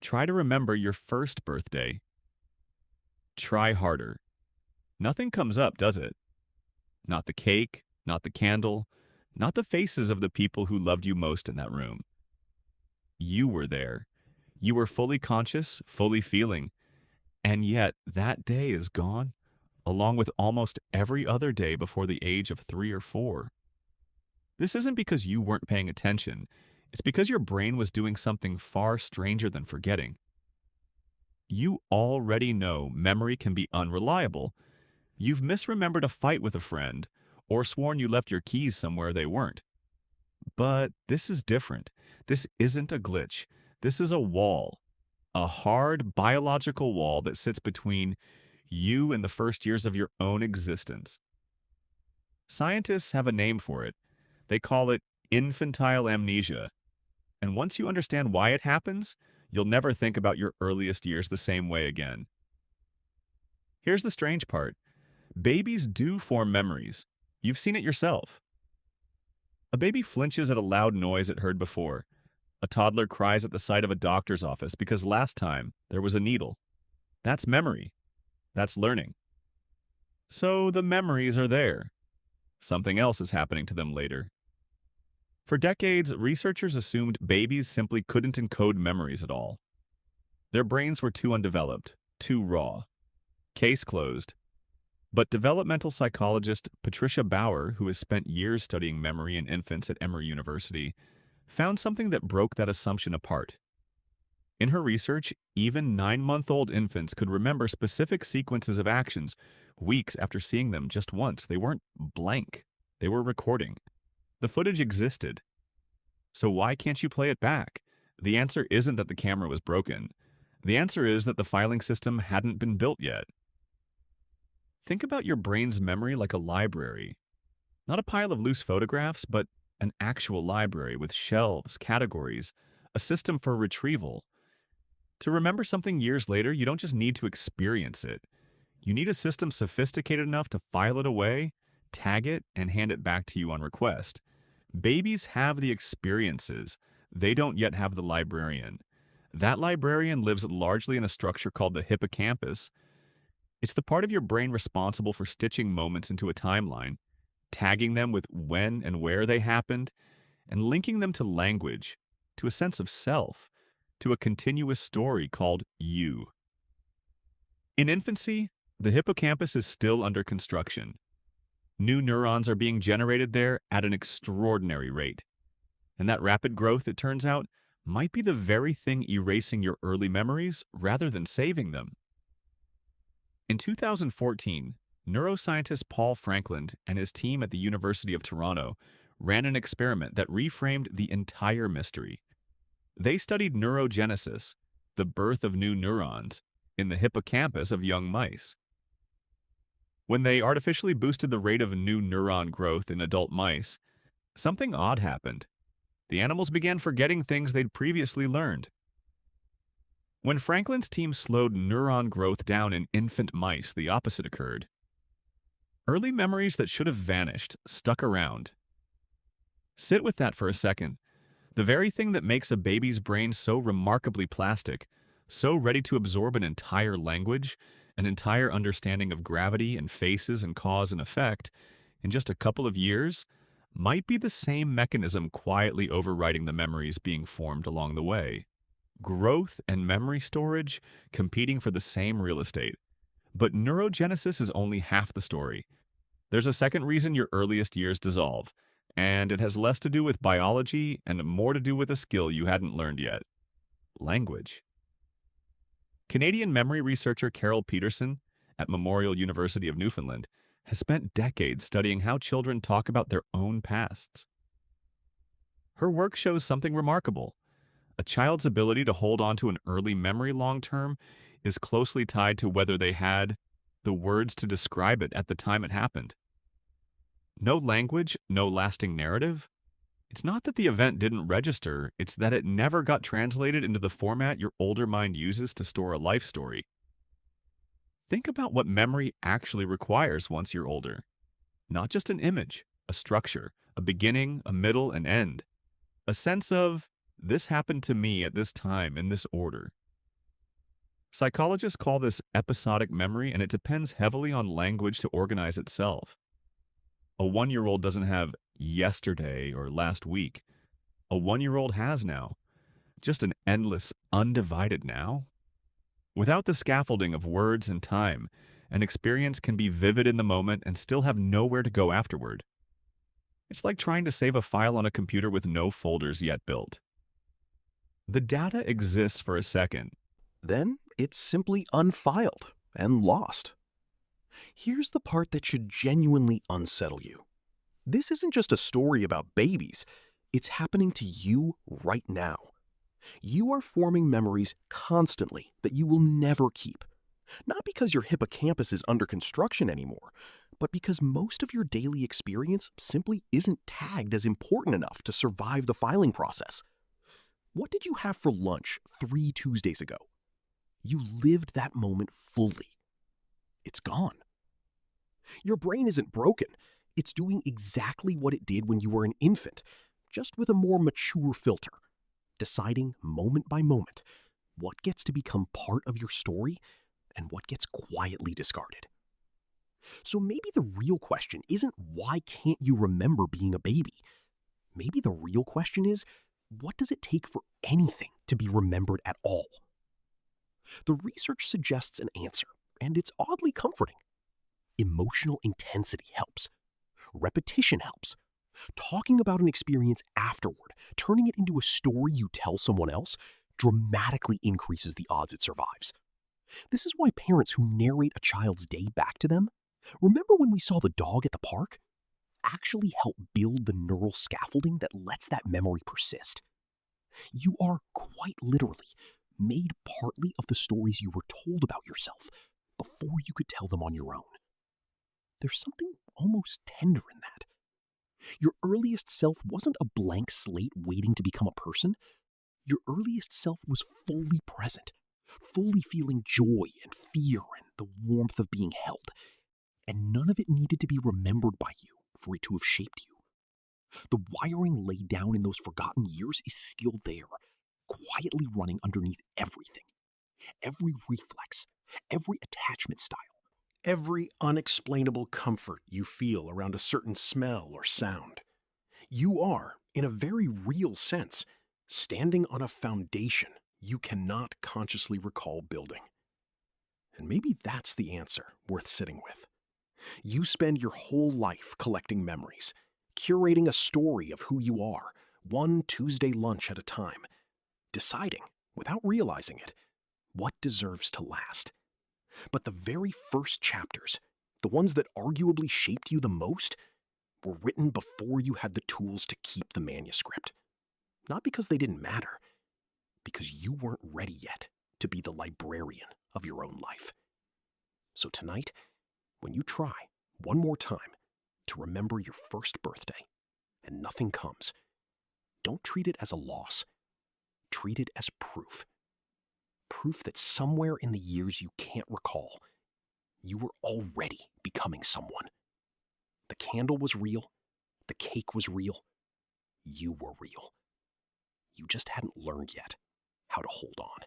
Try to remember your first birthday. Try harder. Nothing comes up, does it? Not the cake, not the candle, not the faces of the people who loved you most in that room. You were there. You were fully conscious, fully feeling, and yet that day is gone, along with almost every other day before the age of 3 or 4. This isn't because you weren't paying attention. It's because your brain was doing something far stranger than forgetting. You already know memory can be unreliable. You've misremembered a fight with a friend, or sworn you left your keys somewhere they weren't. But this is different. This isn't a glitch. This is a wall. A hard biological wall that sits between you and the first years of your own existence. Scientists have a name for it. They call it infantile amnesia. And once you understand why it happens, you'll never think about your earliest years the same way again. Here's the strange part. Babies do form memories. You've seen it yourself. A baby flinches at a loud noise it heard before. A toddler cries at the sight of a doctor's office because last time there was a needle. That's memory. That's learning. So the memories are there. Something else is happening to them later. For decades, researchers assumed babies simply couldn't encode memories at all. Their brains were too undeveloped, too raw. Case closed. But developmental psychologist Patricia Bauer, who has spent years studying memory in infants at Emory University, found something that broke that assumption apart. In her research, even 9-month-old infants could remember specific sequences of actions weeks after seeing them just once. They weren't blank. They were recording. The footage existed. So why can't you play it back? The answer isn't that the camera was broken. The answer is that the filing system hadn't been built yet. Think about your brain's memory like a library. Not a pile of loose photographs, but an actual library with shelves, categories, a system for retrieval. To remember something years later, you don't just need to experience it. You need a system sophisticated enough to file it away, tag it, and hand it back to you on request. Babies have the experiences. They don't yet have the librarian. That librarian lives largely in a structure called the hippocampus. It's the part of your brain responsible for stitching moments into a timeline, tagging them with when and where they happened, and linking them to language, to a sense of self, to a continuous story called you. In infancy, the hippocampus is still under construction. New neurons are being generated there at an extraordinary rate. And that rapid growth, it turns out, might be the very thing erasing your early memories rather than saving them. In 2014, neuroscientist Paul Franklin and his team at the University of Toronto ran an experiment that reframed the entire mystery. They studied neurogenesis, the birth of new neurons, in the hippocampus of young mice. When they artificially boosted the rate of new neuron growth in adult mice, something odd happened. The animals began forgetting things they'd previously learned. When Franklin's team slowed neuron growth down in infant mice, the opposite occurred. Early memories that should have vanished stuck around. Sit with that for a second. The very thing that makes a baby's brain so remarkably plastic, so ready to absorb an entire language, an entire understanding of gravity and faces and cause and effect, in just a couple of years, might be the same mechanism quietly overriding the memories being formed along the way. Growth and memory storage competing for the same real estate. But neurogenesis is only half the story. There's a second reason your earliest years dissolve, and it has less to do with biology and more to do with a skill you hadn't learned yet. Language. Canadian memory researcher Carol Peterson at Memorial University of Newfoundland has spent decades studying how children talk about their own pasts. Her work shows something remarkable. A child's ability to hold on to an early memory long-term is closely tied to whether they had the words to describe it at the time it happened. No language, no lasting narrative. It's not that the event didn't register, it's that it never got translated into the format your older mind uses to store a life story. Think about what memory actually requires once you're older. Not just an image, a structure, a beginning, a middle, an end. A sense of, this happened to me at this time in this order. Psychologists call this episodic memory, and it depends heavily on language to organize itself. A 1-year-old doesn't have yesterday or last week. A 1-year-old has now. Just an endless, undivided now. Without the scaffolding of words and time, an experience can be vivid in the moment and still have nowhere to go afterward. It's like trying to save a file on a computer with no folders yet built. The data exists for a second. Then it's simply unfiled and lost. Here's the part that should genuinely unsettle you. This isn't just a story about babies. It's happening to you right now. You are forming memories constantly that you will never keep. Not because your hippocampus is under construction anymore, but because most of your daily experience simply isn't tagged as important enough to survive the filing process. What did you have for lunch 3 Tuesdays ago? You lived that moment fully. It's gone. Your brain isn't broken. It's doing exactly what it did when you were an infant, just with a more mature filter, deciding moment by moment what gets to become part of your story and what gets quietly discarded. So maybe the real question isn't why can't you remember being a baby? Maybe the real question is, what does it take for anything to be remembered at all? The research suggests an answer, and it's oddly comforting. Emotional intensity helps. Repetition helps. Talking about an experience afterward, turning it into a story you tell someone else, dramatically increases the odds it survives. This is why parents who narrate a child's day back to them, remember when we saw the dog at the park, actually help build the neural scaffolding that lets that memory persist. You are quite literally made partly of the stories you were told about yourself before you could tell them on your own. There's something almost tender in that. Your earliest self wasn't a blank slate waiting to become a person. Your earliest self was fully present, fully feeling joy and fear and the warmth of being held. And none of it needed to be remembered by you for it to have shaped you. The wiring laid down in those forgotten years is still there, quietly running underneath everything. Every reflex, every attachment style, every unexplainable comfort you feel around a certain smell or sound. You are, in a very real sense, standing on a foundation you cannot consciously recall building. And maybe that's the answer worth sitting with. You spend your whole life collecting memories, curating a story of who you are, one Tuesday lunch at a time, deciding, without realizing it, what deserves to last. But the very first chapters, the ones that arguably shaped you the most, were written before you had the tools to keep the manuscript. Not because they didn't matter, because you weren't ready yet to be the librarian of your own life. So tonight, when you try, one more time, to remember your first birthday, and nothing comes, don't treat it as a loss. Treat it as proof. Proof that somewhere in the years you can't recall, you were already becoming someone. The candle was real. The cake was real. You were real. You just hadn't learned yet how to hold on.